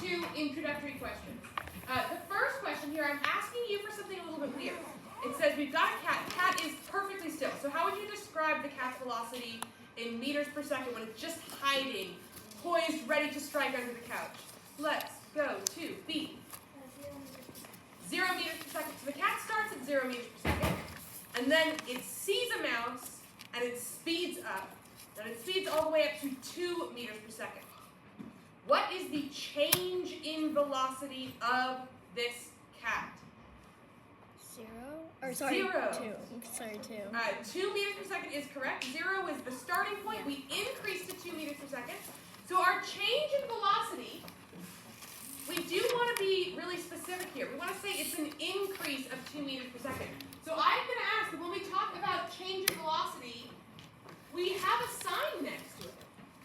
to introductory questions. The first question here, I'm asking you for something a little bit weird. It says we've got a cat. Cat is perfectly still. So how would you describe the cat's velocity in meters per second when it's just hiding, poised, ready to strike under the couch? Let's go to B. 0 meters per second. So the cat starts at 0 meters per second, and then it sees a mouse, and it speeds up, and it speeds all the way up to 2 meters per second. What is the change in velocity of this cat? 0? Or sorry, 0. 2. Sorry, 2. 2 meters per second is correct. 0 is the starting point. We increased to 2 meters per second. So our change in velocity, we do want to be really specific here. We want to say it's an increase of 2 meters per second. So I'm going to ask that when we talk about change in velocity, we have a sign next to it.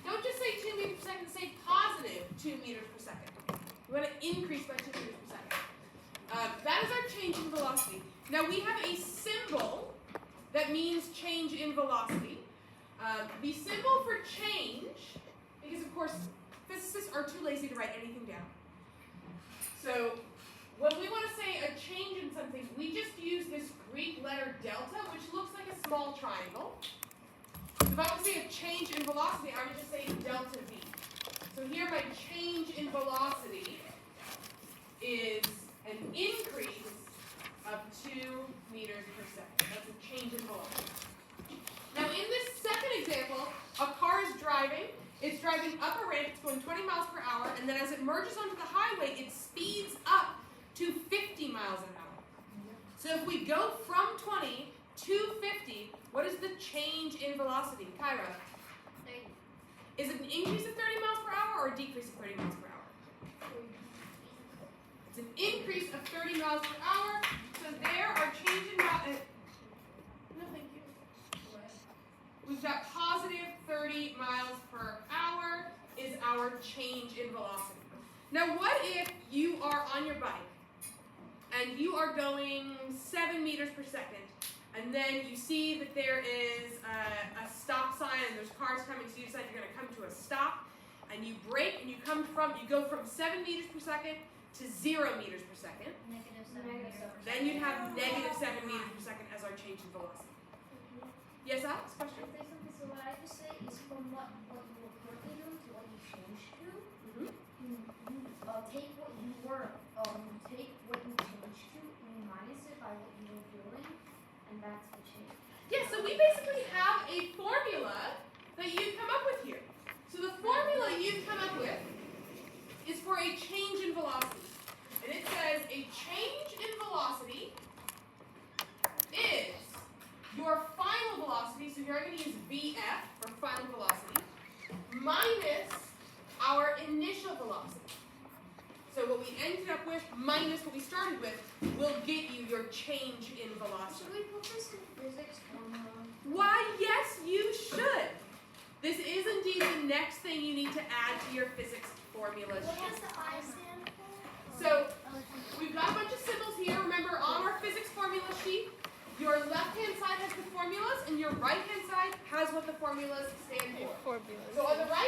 Don't just say 2 meters per second, say positive 2 meters per second. We want to increase by 2 meters per second. That is our change in velocity. Now we have a symbol that means change in velocity. The symbol for change, because of course physicists are too lazy to write anything down. So when we want to say a change in something, we just use this Greek letter delta, which looks like a small triangle. So if I want to say a change in velocity, I would just say delta V. So here my change in velocity is an increase of 2 meters per second. That's a change in velocity. Now in this second example, a car is driving. It's driving up a ramp. It's going 20 miles per hour. And then as it merges onto the highway, it speeds up to 50 miles an hour. So if we go from 20 to 50, what is the change in velocity? Kyra? 30. Is it an increase of 30 miles per hour or a decrease of 30 miles per hour? It's an increase of 30 miles per hour. So there, our change in no, thank you. We've got positive 30 miles per hour is our change in velocity. Now what if you are on your bike and you are going 7 meters per second, and then you see that there is a stop sign and there's cars coming, so you decide you're going to come to a stop, and you brake and you go from 7 meters per second to 0 meters per second. Then you'd have negative 7 meters per second as our change in velocity. Yes, Alex? Question? So what I just say is from what you were currently doing to what you changed to, you take what you changed to, and you minus it by what you were doing, and that's the change. Yeah, so we basically have a formula that you come up with here. So the formula you come up with is for a change in velocity. And it says a change in velocity is your final velocity, so here I'm going to use VF for final velocity, minus our initial velocity. So what we ended up with minus what we started with will get you your change in velocity. Should we put this in physics formula? Why, yes, you should. This is indeed the next thing you need to add to your physics formula What does sheet. the I stand for? So we've got a bunch of symbols here. Remember, on our physics formula sheet, your left-hand side has the formulas, and your right-hand side has what the formulas stand for. Formulas. So on the right